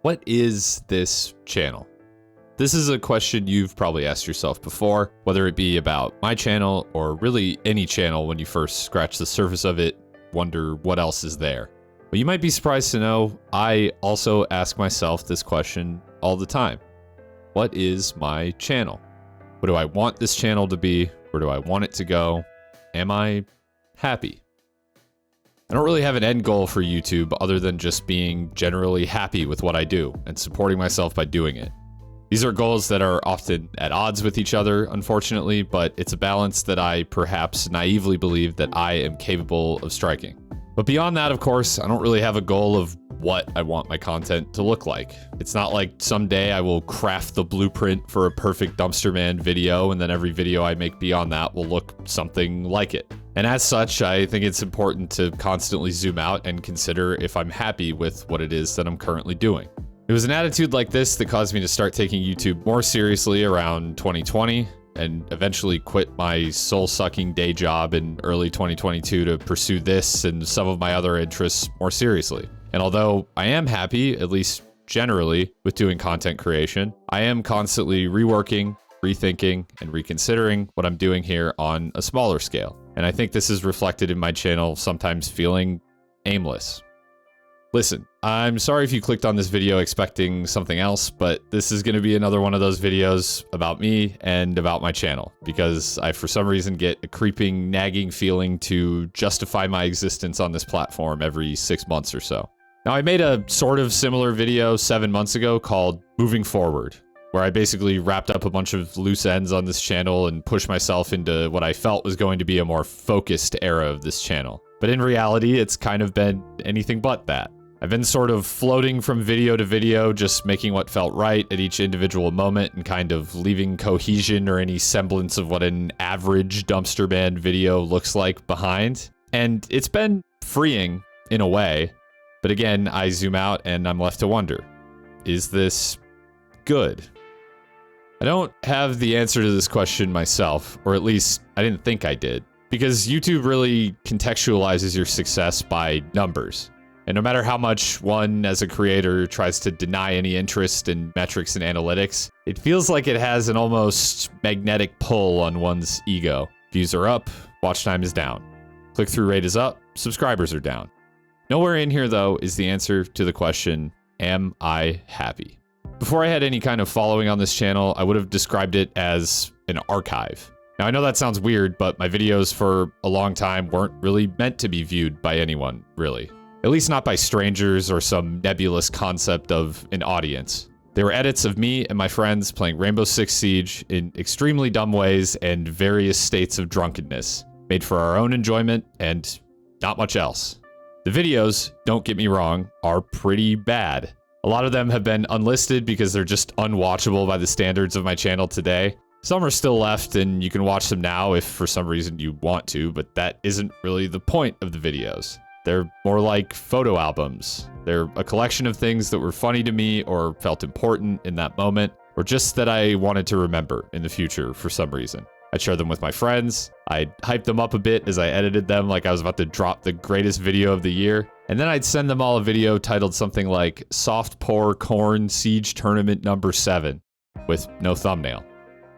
What is this channel? This is a question you've probably asked yourself before, whether it be about my channel or really any channel. When you first scratch the surface of it, wonder what else is there. But you might be surprised to know I also ask myself this question all the time. What is my channel? What do I want this channel to be? Where do I want it to go? Am I happy? I don't really have an end goal for YouTube other than just being generally happy with what I do and supporting myself by doing it. These are goals that are often at odds with each other, unfortunately, but it's a balance that I perhaps naively believe that I am capable of striking. But beyond that, of course, I don't really have a goal of what I want my content to look like. It's not like someday I will craft the blueprint for a perfect Dumpster Man video, and then every video I make beyond that will look something like it. And as such, I think it's important to constantly zoom out and consider if I'm happy with what it is that I'm currently doing. It was an attitude like this that caused me to start taking YouTube more seriously around 2020, and eventually quit my soul-sucking day job in early 2022 to pursue this and some of my other interests more seriously. And although I am happy, at least generally, with doing content creation, I am constantly reworking, rethinking, and reconsidering what I'm doing here on a smaller scale. And I think this is reflected in my channel sometimes feeling aimless. Listen, I'm sorry if you clicked on this video expecting something else, but this is going to be another one of those videos about me and about my channel, because I, for some reason, get a creeping, nagging feeling to justify my existence on this platform every 6 months or so. Now, I made a sort of similar video 7 months ago called Moving Forward, where I basically wrapped up a bunch of loose ends on this channel and pushed myself into what I felt was going to be a more focused era of this channel. But in reality, it's kind of been anything but that. I've been sort of floating from video to video, just making what felt right at each individual moment and kind of leaving cohesion or any semblance of what an average Dumpster Man video looks like behind. And it's been freeing in a way, but again, I zoom out and I'm left to wonder, is this good? I don't have the answer to this question myself, or at least I didn't think I did, because YouTube really contextualizes your success by numbers. And no matter how much one as a creator tries to deny any interest in metrics and analytics, it feels like it has an almost magnetic pull on one's ego. Views are up, watch time is down. Click-through rate is up, subscribers are down. Nowhere in here, though, is the answer to the question, am I happy? Before I had any kind of following on this channel, I would have described it as an archive. Now, I know that sounds weird, but my videos for a long time weren't really meant to be viewed by anyone, really. At least not by strangers or some nebulous concept of an audience. They were edits of me and my friends playing Rainbow Six Siege in extremely dumb ways and various states of drunkenness, made for our own enjoyment and not much else. The videos, don't get me wrong, are pretty bad. A lot of them have been unlisted because they're just unwatchable by the standards of my channel today. Some are still left and you can watch them now if for some reason you want to, but that isn't really the point of the videos. They're more like photo albums. They're a collection of things that were funny to me or felt important in that moment, or just that I wanted to remember in the future for some reason. I'd share them with my friends. I'd hype them up a bit as I edited them like I was about to drop the greatest video of the year. And then I'd send them all a video titled something like Soft Pour Corn Siege Tournament Number 7 with no thumbnail.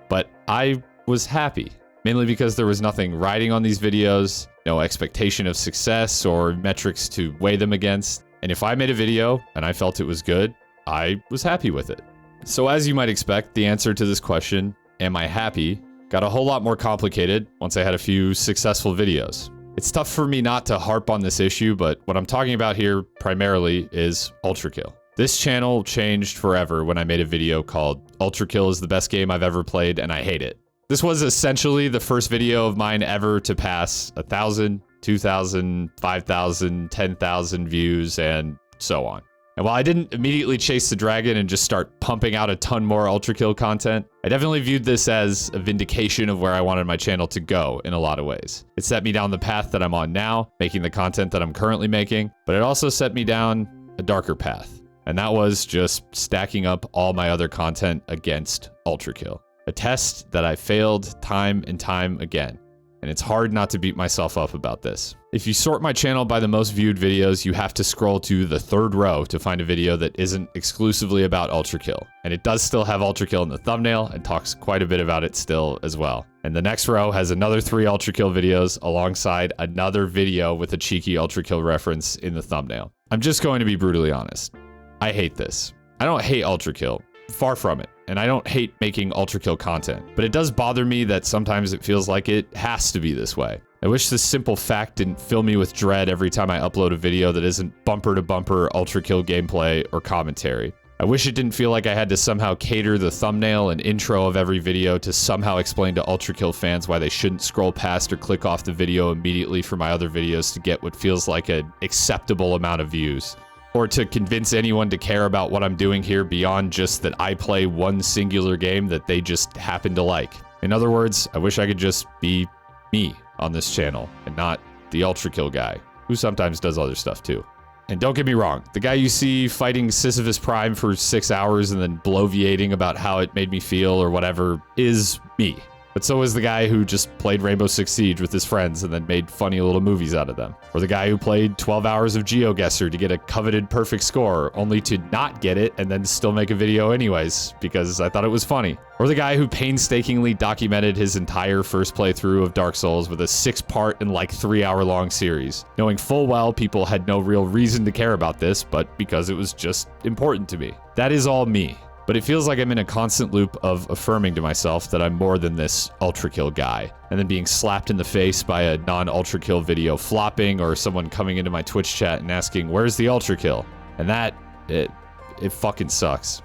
But I was happy, mainly because there was nothing riding on these videos, no expectation of success or metrics to weigh them against. And if I made a video and I felt it was good, I was happy with it. So as you might expect, the answer to this question, am I happy, got a whole lot more complicated once I had a few successful videos. It's tough for me not to harp on this issue, but what I'm talking about here primarily is Ultrakill. This channel changed forever when I made a video called Ultrakill is the best game I've ever played and I hate it. This was essentially the first video of mine ever to pass 1,000, 2,000, 5,000, 10,000 views, and so on. And while I didn't immediately chase the dragon and just start pumping out a ton more Ultrakill content, I definitely viewed this as a vindication of where I wanted my channel to go in a lot of ways. It set me down the path that I'm on now, making the content that I'm currently making, but it also set me down a darker path. And that was just stacking up all my other content against Ultrakill. A test that I failed time and time again. and it's hard not to beat myself up about this. If you sort my channel by the most viewed videos, you have to scroll to the third row to find a video that isn't exclusively about Ultrakill. And it does still have Ultrakill in the thumbnail and talks quite a bit about it still as well. And the next row has another 3 Ultrakill videos alongside another video with a cheeky Ultrakill reference in the thumbnail. I'm just going to be brutally honest. I hate this. I don't hate Ultrakill. Far from it. And I don't hate making Ultrakill content, but it does bother me that sometimes it feels like it has to be this way. I wish this simple fact didn't fill me with dread every time I upload a video that isn't bumper to bumper Ultrakill gameplay or commentary. I wish it didn't feel like I had to somehow cater the thumbnail and intro of every video to somehow explain to Ultrakill fans why they shouldn't scroll past or click off the video immediately for my other videos to get what feels like an acceptable amount of views. Or to convince anyone to care about what I'm doing here beyond just that I play one singular game that they just happen to like. In other words, I wish I could just be me on this channel and not the Ultrakill guy, who sometimes does other stuff too. And don't get me wrong, the guy you see fighting Sisyphus Prime for 6 hours and then bloviating about how it made me feel or whatever is me. But so is the guy who just played Rainbow Six Siege with his friends and then made funny little movies out of them. Or the guy who played 12 hours of GeoGuessr to get a coveted perfect score, only to not get it and then still make a video anyways, because I thought it was funny. Or the guy who painstakingly documented his entire first playthrough of Dark Souls with a 6-part and like 3-hour-long series, knowing full well people had no real reason to care about this, but because it was just important to me. That is all me. But it feels like I'm in a constant loop of affirming to myself that I'm more than this Ultrakill guy, and then being slapped in the face by a non-Ultrakill video flopping or someone coming into my Twitch chat and asking, "Where's the Ultrakill?" And that, it fucking sucks.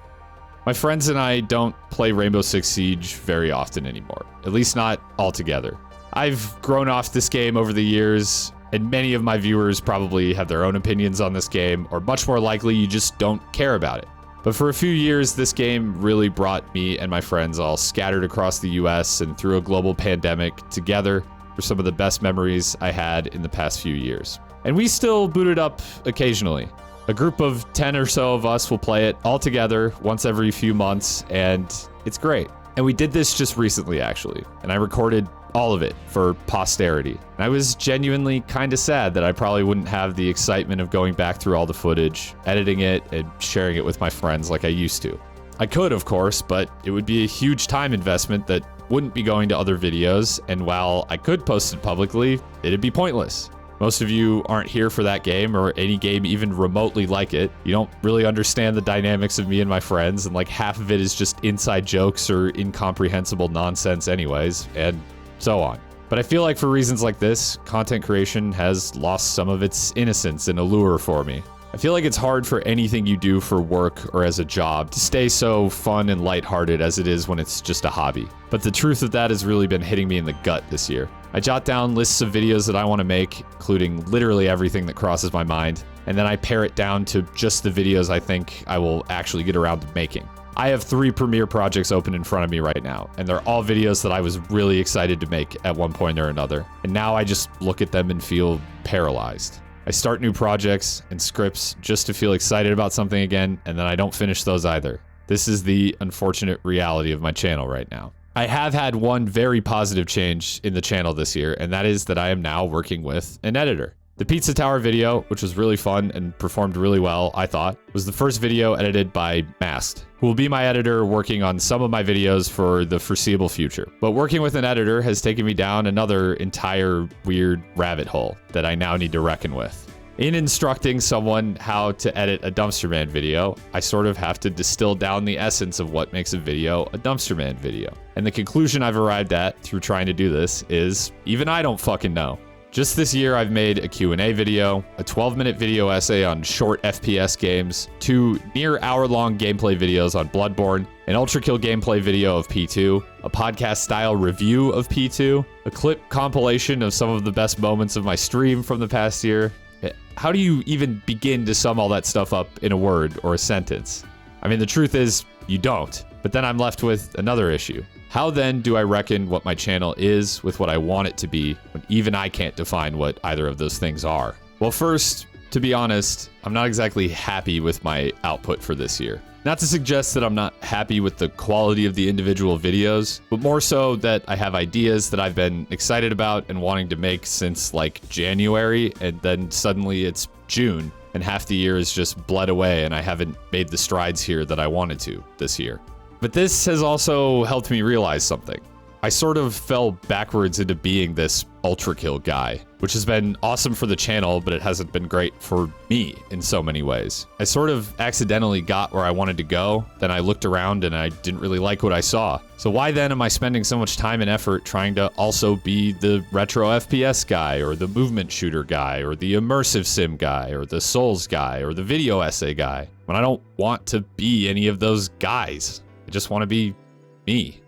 My friends and I don't play Rainbow Six Siege very often anymore, at least not altogether. I've grown off this game over the years, and many of my viewers probably have their own opinions on this game, or much more likely you just don't care about it. But for a few years, this game really brought me and my friends all scattered across the US and through a global pandemic together for some of the best memories I had in the past few years. And we still boot it up occasionally. A group of 10 or so of us will play it all together once every few months, and it's great. And we did this just recently, actually, and I recorded all of it for posterity. And I was genuinely kind of sad that I probably wouldn't have the excitement of going back through all the footage, editing it, and sharing it with my friends like I used to. I could, of course, but it would be a huge time investment that wouldn't be going to other videos, and while I could post it publicly, it'd be pointless. Most of you aren't here for that game or any game even remotely like it. You don't really understand the dynamics of me and my friends, and like half of it is just inside jokes or incomprehensible nonsense anyways, and so on. But I feel like for reasons like this, content creation has lost some of its innocence and allure for me. I feel like it's hard for anything you do for work or as a job to stay so fun and lighthearted as it is when it's just a hobby. But the truth of that has really been hitting me in the gut this year. I jot down lists of videos that I want to make, including literally everything that crosses my mind, and then I pare it down to just the videos I think I will actually get around to making. I have 3 premiere projects open in front of me right now, and they're all videos that I was really excited to make at one point or another. And now I just look at them and feel paralyzed. I start new projects and scripts just to feel excited about something again, and then I don't finish those either. This is the unfortunate reality of my channel right now. I have had one very positive change in the channel this year, and that is that I am now working with an editor. The Pizza Tower video, which was really fun and performed really well, I thought, was the first video edited by Mast, who will be my editor working on some of my videos for the foreseeable future. But working with an editor has taken me down another entire weird rabbit hole that I now need to reckon with. In instructing someone how to edit a Dumpster Man video, I sort of have to distill down the essence of what makes a video a Dumpster Man video. And the conclusion I've arrived at through trying to do this is, even I don't fucking know. Just this year, I've made a Q&A video, a 12-minute video essay on short FPS games, 2 near-hour-long gameplay videos on Bloodborne, an Ultrakill gameplay video of P2, a podcast-style review of P2, a clip compilation of some of the best moments of my stream from the past year. How do you even begin to sum all that stuff up in a word or a sentence? I mean, the truth is, you don't. But then I'm left with another issue. How then do I reckon what my channel is with what I want it to be when even I can't define what either of those things are? Well, first, to be honest, I'm not exactly happy with my output for this year. Not to suggest that I'm not happy with the quality of the individual videos, but more so that I have ideas that I've been excited about and wanting to make since like January, and then suddenly it's June and half the year is just bled away and I haven't made the strides here that I wanted to this year. But this has also helped me realize something. I sort of fell backwards into being this Ultrakill guy, which has been awesome for the channel, but it hasn't been great for me in so many ways. I sort of accidentally got where I wanted to go, then I looked around and I didn't really like what I saw. So why then am I spending so much time and effort trying to also be the retro FPS guy, or the movement shooter guy, or the immersive sim guy, or the Souls guy, or the video essay guy, when I don't want to be any of those guys? I just want to be me.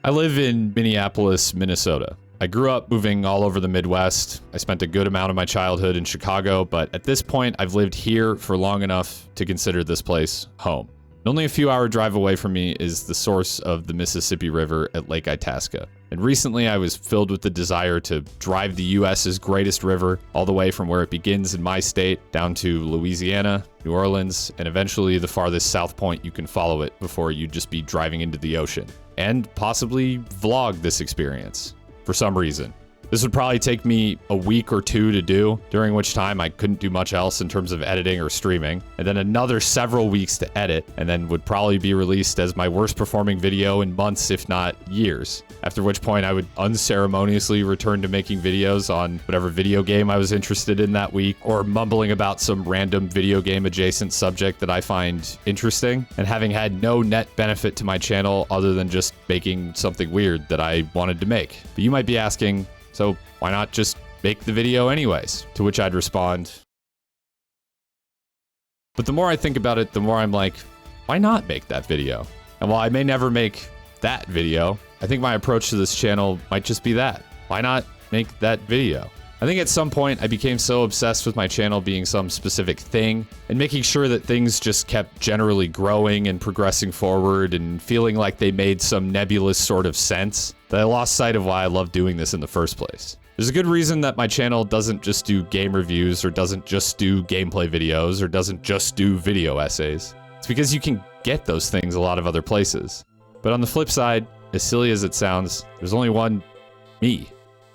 I live in Minneapolis, Minnesota. I grew up moving all over the Midwest. I spent a good amount of my childhood in Chicago, but at this point, I've lived here for long enough to consider this place home. Only a few hour drive away from me is the source of the Mississippi River at Lake Itasca. And recently I was filled with the desire to drive the US's greatest river all the way from where it begins in my state down to Louisiana, New Orleans, and eventually the farthest south point you can follow it before you'd just be driving into the ocean. And possibly vlog this experience for some reason. This would probably take me a week or two to do, during which time I couldn't do much else in terms of editing or streaming, and then another several weeks to edit, and then would probably be released as my worst performing video in months, if not years. After which point I would unceremoniously return to making videos on whatever video game I was interested in that week, or mumbling about some random video game adjacent subject that I find interesting, and having had no net benefit to my channel other than just making something weird that I wanted to make. But you might be asking, so why not just make the video anyways? To which I'd respond. But the more I think about it, the more I'm like, why not make that video? And while I may never make that video, I think my approach to this channel might just be that. Why not make that video? I think at some point I became so obsessed with my channel being some specific thing and making sure that things just kept generally growing and progressing forward and feeling like they made some nebulous sort of sense that I lost sight of why I love doing this in the first place. There's a good reason that my channel doesn't just do game reviews or doesn't just do gameplay videos or doesn't just do video essays. It's because you can get those things a lot of other places. But on the flip side, as silly as it sounds, there's only one me.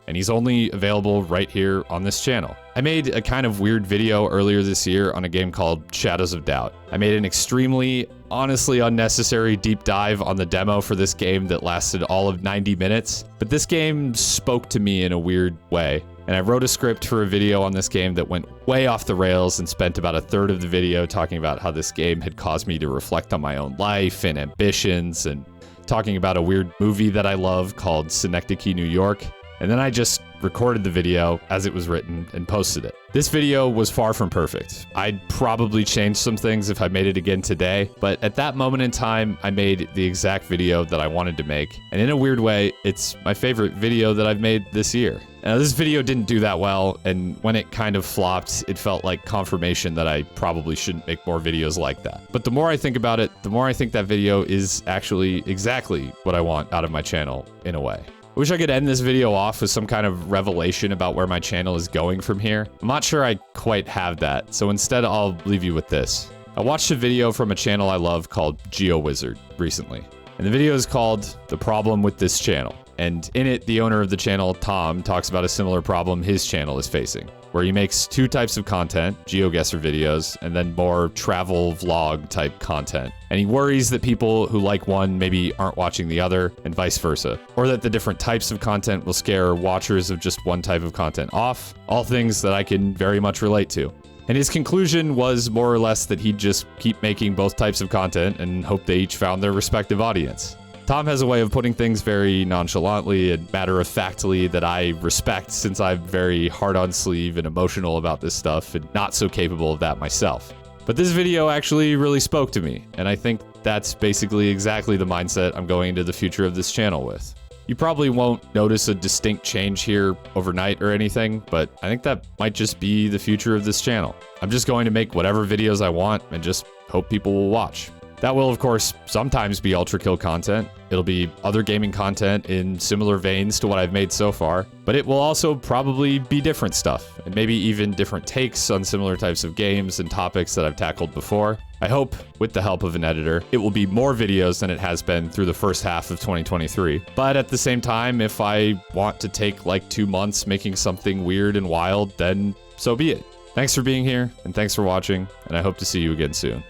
And he's only available right here on this channel. I made a kind of weird video earlier this year on a game called Shadows of Doubt. I made an extremely, honestly unnecessary deep dive on the demo for this game that lasted all of 90 minutes, but this game spoke to me in a weird way. And I wrote a script for a video on this game that went way off the rails and spent about a third of the video talking about how this game had caused me to reflect on my own life and ambitions, and talking about a weird movie that I love called Synecdoche, New York. And then I just recorded the video as it was written and posted it. This video was far from perfect. I'd probably change some things if I made it again today, but at that moment in time, I made the exact video that I wanted to make. And in a weird way, it's my favorite video that I've made this year. Now, this video didn't do that well, and when it kind of flopped, it felt like confirmation that I probably shouldn't make more videos like that. But the more I think about it, the more I think that video is actually exactly what I want out of my channel in a way. I wish I could end this video off with some kind of revelation about where my channel is going from here. I'm not sure I quite have that, so instead I'll leave you with this. I watched a video from a channel I love called GeoWizard recently, and the video is called The Problem with This Channel. And in it, the owner of the channel, Tom, talks about a similar problem his channel is facing, where he makes two types of content, GeoGuessr videos, and then more travel vlog type content. And he worries that people who like one maybe aren't watching the other, and vice versa. Or that the different types of content will scare watchers of just one type of content off, all things that I can very much relate to. And his conclusion was more or less that he'd just keep making both types of content and hope they each found their respective audience. Tom has a way of putting things very nonchalantly and matter-of-factly that I respect, since I'm very hard on sleeve and emotional about this stuff and not so capable of that myself. But this video actually really spoke to me, and I think that's basically exactly the mindset I'm going into the future of this channel with. You probably won't notice a distinct change here overnight or anything, but I think that might just be the future of this channel. I'm just going to make whatever videos I want and just hope people will watch. That will, of course, sometimes be Ultrakill content. It'll be other gaming content in similar veins to what I've made so far, but it will also probably be different stuff, and maybe even different takes on similar types of games and topics that I've tackled before. I hope, with the help of an editor, it will be more videos than it has been through the first half of 2023. But at the same time, if I want to take like 2 months making something weird and wild, then so be it. Thanks for being here, and thanks for watching, and I hope to see you again soon.